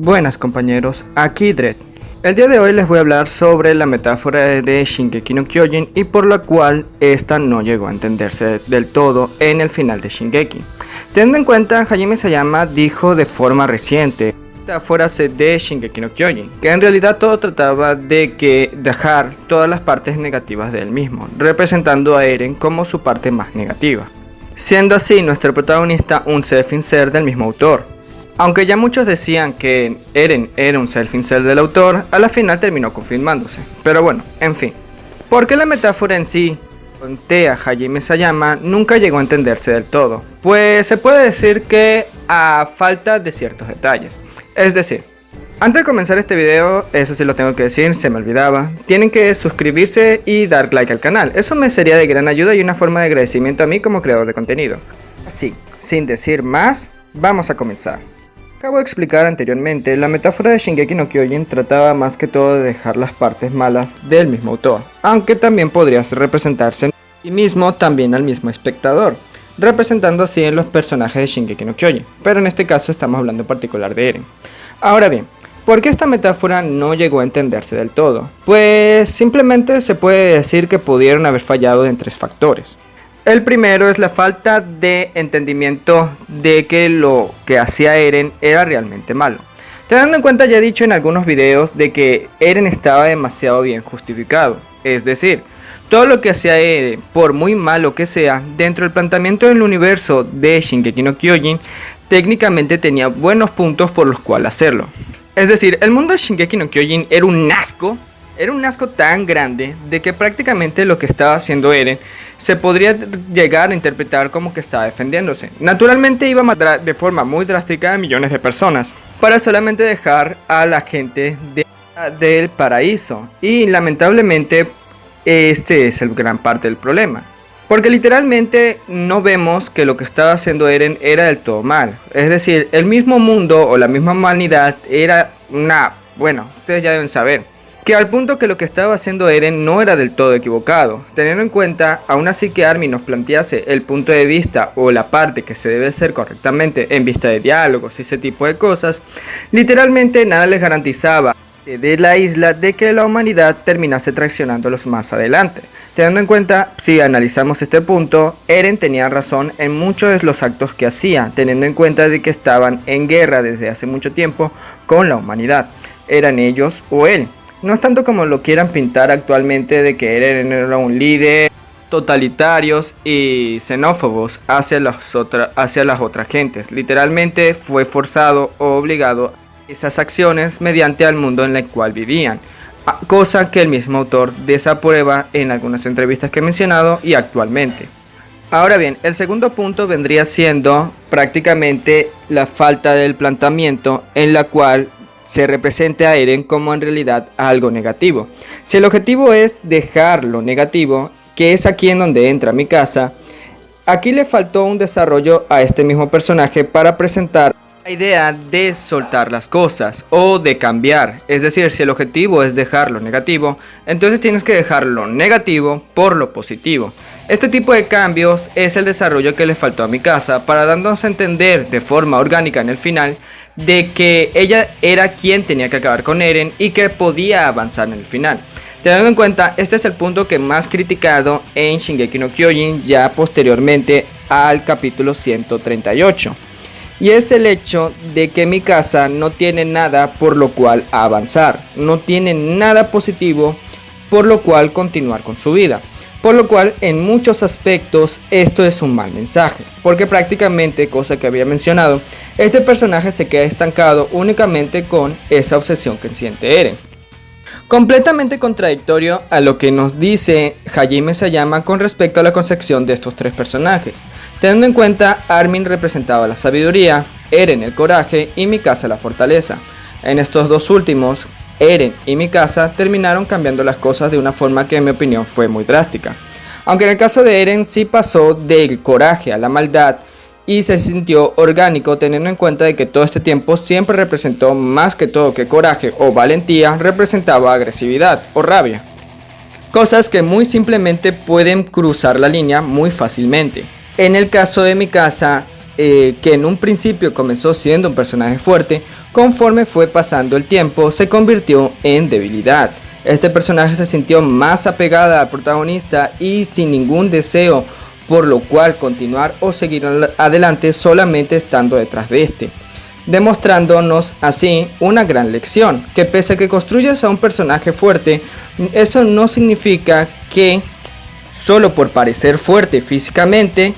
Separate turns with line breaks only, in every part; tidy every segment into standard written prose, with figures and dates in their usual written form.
Buenas compañeros, aquí Dredd. El día de hoy les voy a hablar sobre la metáfora de Shingeki no Kyojin y por la cual esta no llegó a entenderse del todo en el final de Shingeki. Teniendo en cuenta, Hajime Isayama dijo de forma reciente metáforas de Shingeki no Kyojin, que en realidad todo trataba de dejar todas las partes negativas de él mismo, representando a Eren como su parte más negativa. Siendo así nuestro protagonista un self-insert del mismo autor. Aunque ya muchos decían que Eren era un self-insert del autor, a la final terminó confirmándose. Pero bueno, en fin. ¿Por qué la metáfora en sí, plantea Hajime Isayama, nunca llegó a entenderse del todo? Pues se puede decir que a falta de ciertos detalles. Es decir, antes de comenzar este video, eso sí lo tengo que decir, se me olvidaba, tienen que suscribirse y dar like al canal. Eso me sería de gran ayuda y una forma de agradecimiento a mí como creador de contenido. Así, sin decir más, vamos a comenzar. Acabo de explicar anteriormente, la metáfora de Shingeki no Kyojin trataba más que todo de dejar las partes malas del mismo autor, aunque también podría representarse y mismo también al mismo espectador, representando así en los personajes de Shingeki no Kyojin, pero en este caso estamos hablando en particular de Eren. Ahora bien, ¿por qué esta metáfora no llegó a entenderse del todo? Pues simplemente se puede decir que pudieron haber fallado en tres factores. El primero es la falta de entendimiento de que lo que hacía Eren era realmente malo. Teniendo en cuenta, ya he dicho en algunos videos de que Eren estaba demasiado bien justificado. Es decir, todo lo que hacía Eren, por muy malo que sea, dentro del planteamiento del universo de Shingeki no Kyojin, técnicamente tenía buenos puntos por los cuales hacerlo. Es decir, el mundo de Shingeki no Kyojin era un asco tan grande de que prácticamente lo que estaba haciendo Eren se podría llegar a interpretar como que estaba defendiéndose. Naturalmente iba a matar de forma muy drástica a millones de personas para solamente dejar a la gente del paraíso. Y lamentablemente este es el gran parte del problema. Porque literalmente no vemos que lo que estaba haciendo Eren era del todo mal. Es decir, el mismo mundo o la misma humanidad era ustedes ya deben saber que al punto que lo que estaba haciendo Eren no era del todo equivocado, teniendo en cuenta, aún así que Armin nos plantease el punto de vista o la parte que se debe hacer correctamente en vista de diálogos y ese tipo de cosas, literalmente nada les garantizaba de la isla de que la humanidad terminase traicionándolos más adelante. Teniendo en cuenta, si analizamos este punto, Eren tenía razón en muchos de los actos que hacía, teniendo en cuenta de que estaban en guerra desde hace mucho tiempo con la humanidad, eran ellos o él. No es tanto como lo quieran pintar actualmente de que Eren era un líder totalitarios y xenófobos hacia las otras gentes. Literalmente fue forzado o obligado a esas acciones mediante al mundo en el cual vivían. Cosa que el mismo autor desaprueba en algunas entrevistas que he mencionado y actualmente. Ahora bien, el segundo punto vendría siendo prácticamente la falta del planteamiento en la cual se represente a Eren como en realidad algo negativo. Si el objetivo es dejar lo negativo, que es aquí en donde entra Mikasa, aquí le faltó un desarrollo a este mismo personaje para presentar la idea de soltar las cosas o de cambiar. Es decir, si el objetivo es dejar lo negativo, entonces tienes que dejar lo negativo por lo positivo. Este tipo de cambios es el desarrollo que le faltó a Mikasa para darnos a entender de forma orgánica en el final de que ella era quien tenía que acabar con Eren y que podía avanzar en el final. Teniendo en cuenta, este es el punto que más criticado en Shingeki no Kyojin ya posteriormente al capítulo 138. Y es el hecho de que Mikasa no tiene nada por lo cual avanzar, no tiene nada positivo por lo cual continuar con su vida. Por lo cual en muchos aspectos esto es un mal mensaje, porque prácticamente, cosa que había mencionado, este personaje se queda estancado únicamente con esa obsesión que siente Eren. Completamente contradictorio a lo que nos dice Hajime Isayama con respecto a la concepción de estos tres personajes. Teniendo en cuenta, Armin representaba la sabiduría, Eren el coraje y Mikasa la fortaleza. En estos dos últimos, Eren y Mikasa terminaron cambiando las cosas de una forma que en mi opinión fue muy drástica. Aunque en el caso de Eren sí pasó del coraje a la maldad y se sintió orgánico, teniendo en cuenta de que todo este tiempo siempre representó más que todo que coraje o valentía, representaba agresividad o rabia. Cosas que muy simplemente pueden cruzar la línea muy fácilmente. En el caso de Mikasa, que en un principio comenzó siendo un personaje fuerte, conforme fue pasando el tiempo se convirtió en debilidad. Este personaje se sintió más apegada al protagonista y sin ningún deseo por lo cual continuar o seguir adelante solamente estando detrás de este, demostrándonos así una gran lección, que pese a que construyas a un personaje fuerte, eso no significa que solo por parecer fuerte físicamente,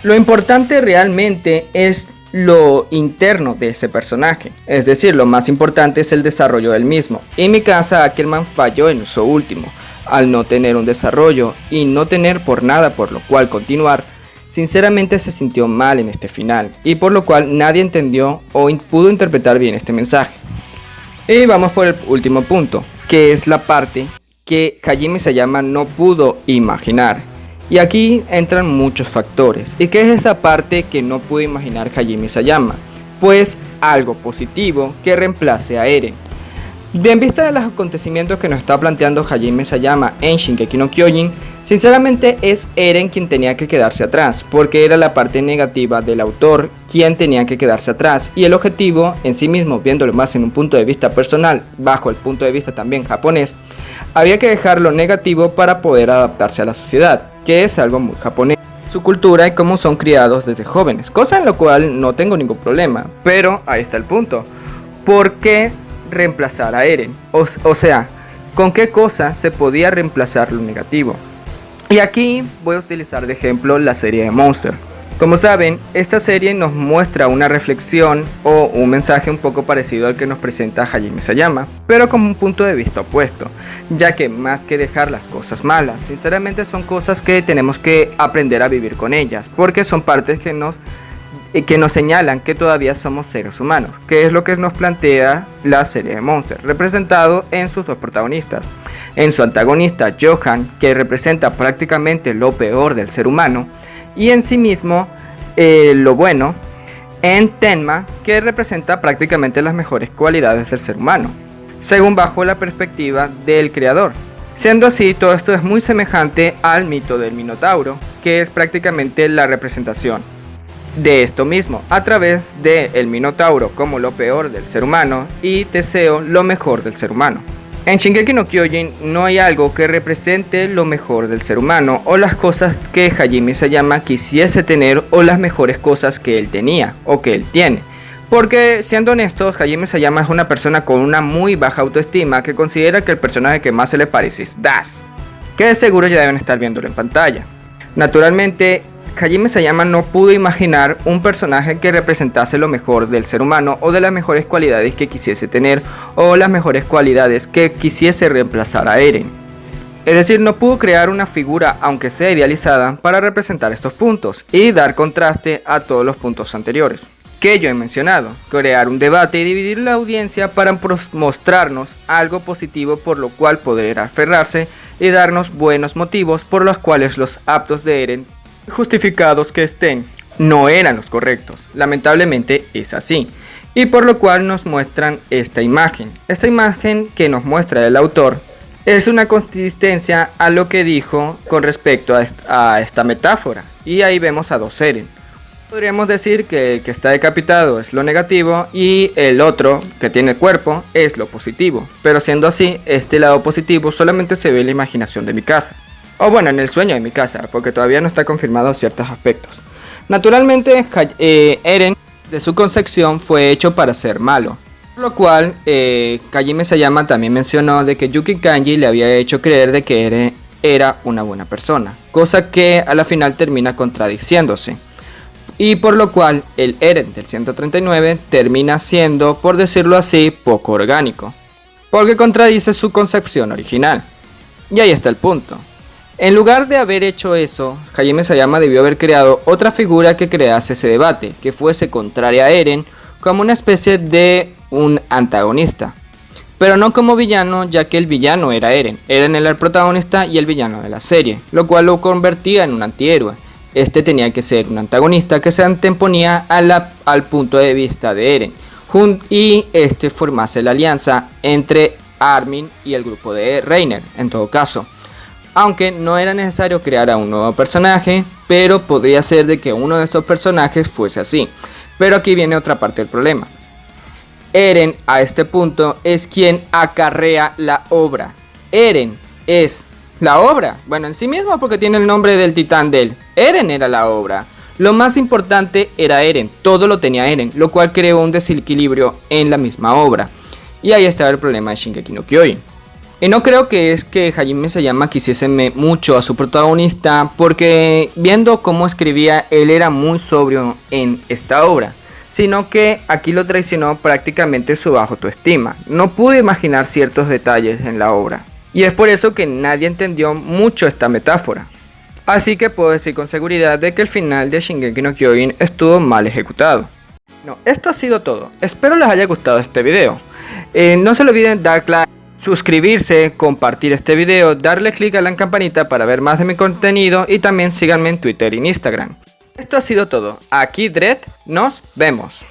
lo importante realmente es lo interno de ese personaje, es decir, lo más importante es el desarrollo del mismo, y Mikasa Ackerman falló en eso último, al no tener un desarrollo y no tener por nada por lo cual continuar. Sinceramente se sintió mal en este final, y por lo cual nadie entendió o pudo interpretar bien este mensaje. Y vamos por el último punto, que es la parte que Hajime Isayama no pudo imaginar. Y aquí entran muchos factores. ¿Y qué es esa parte que no pudo imaginar Hajime Isayama? Pues algo positivo que reemplace a Eren. En vista de los acontecimientos que nos está planteando Hajime Isayama en Shingeki no Kyojin, sinceramente es Eren quien tenía que quedarse atrás, porque era la parte negativa del autor quien tenía que quedarse atrás, y el objetivo en sí mismo, viéndolo más en un punto de vista personal, bajo el punto de vista también japonés, había que dejar lo negativo para poder adaptarse a la sociedad, que es algo muy japonés, su cultura y cómo son criados desde jóvenes, cosa en la cual no tengo ningún problema, pero ahí está el punto. ¿Por qué reemplazar a Eren? O sea, ¿con qué cosa se podía reemplazar lo negativo? Y aquí voy a utilizar de ejemplo la serie de Monster. Como saben, esta serie nos muestra una reflexión o un mensaje un poco parecido al que nos presenta Hajime Isayama, pero con un punto de vista opuesto, ya que más que dejar las cosas malas, sinceramente son cosas que tenemos que aprender a vivir con ellas, porque son partes que nos señalan que todavía somos seres humanos, que es lo que nos plantea la serie de Monster, representado en sus dos protagonistas. En su antagonista Johan, que representa prácticamente lo peor del ser humano, y en sí mismo lo bueno, en Tenma, que representa prácticamente las mejores cualidades del ser humano, según bajo la perspectiva del creador. Siendo así, todo esto es muy semejante al mito del Minotauro, que es prácticamente la representación de esto mismo, a través de el Minotauro como lo peor del ser humano y Teseo lo mejor del ser humano. En Shingeki no Kyojin no hay algo que represente lo mejor del ser humano o las cosas que Hajime Isayama quisiese tener o las mejores cosas que él tenía o que él tiene. Porque siendo honestos, Hajime Isayama es una persona con una muy baja autoestima que considera que el personaje que más se le parece es Das, que de seguro ya deben estar viéndolo en pantalla. Naturalmente, Hajime Isayama no pudo imaginar un personaje que representase lo mejor del ser humano o de las mejores cualidades que quisiese tener o las mejores cualidades que quisiese reemplazar a Eren. Es decir, no pudo crear una figura, aunque sea idealizada, para representar estos puntos y dar contraste a todos los puntos anteriores que yo he mencionado, crear un debate y dividir la audiencia para mostrarnos algo positivo por lo cual poder aferrarse y darnos buenos motivos por los cuales los actos de Eren, justificados que estén, no eran los correctos. Lamentablemente es así, y por lo cual nos muestran esta imagen que nos muestra el autor es una consistencia a lo que dijo con respecto a esta metáfora, y ahí vemos a dos Eren. Podríamos decir que el que está decapitado es lo negativo y el otro, que tiene cuerpo, es lo positivo, pero siendo así, este lado positivo solamente se ve en la imaginación de Mikasa. O bueno, en el sueño de Mikasa, porque todavía no está confirmado ciertos aspectos. Naturalmente, Eren, de su concepción, fue hecho para ser malo. Por lo cual, Hajime Isayama también mencionó de que Yuki Kanji le había hecho creer de que Eren era una buena persona. Cosa que a la final termina contradiciéndose. Y por lo cual, el Eren del 139 termina siendo, por decirlo así, poco orgánico. Porque contradice su concepción original. Y ahí está el punto. En lugar de haber hecho eso, Hajime Isayama debió haber creado otra figura que crease ese debate, que fuese contraria a Eren, como una especie de un antagonista. Pero no como villano, ya que el villano era Eren. Eren era el protagonista y el villano de la serie, lo cual lo convertía en un antihéroe. Este tenía que ser un antagonista que se anteponía al punto de vista de Eren, y este formase la alianza entre Armin y el grupo de Reiner, en todo caso. aunque no era necesario crear a un nuevo personaje, pero podría ser de que uno de estos personajes fuese así. Pero aquí viene otra parte del problema. Eren a este punto es quien acarrea la obra. Eren es la obra, bueno, en sí mismo porque tiene el nombre del titán de él. Eren era la obra. Lo más importante era Eren, todo lo tenía Eren, lo cual creó un desequilibrio en la misma obra. Y ahí estaba el problema de Shingeki no Kyojin. Y no creo que es que Hajime Isayama quisiese mucho a su protagonista, porque viendo cómo escribía, él era muy sobrio en esta obra, sino que aquí lo traicionó prácticamente su baja autoestima. No pude imaginar ciertos detalles en la obra, y es por eso que nadie entendió mucho esta metáfora. Así que puedo decir con seguridad de que el final de Shingeki no Kyojin estuvo mal ejecutado. No, esto ha sido todo, espero les haya gustado este video. No se olviden dar like, suscribirse, compartir este video, darle click a la campanita para ver más de mi contenido y también síganme en Twitter y en Instagram. Esto ha sido todo, aquí Dredd, nos vemos.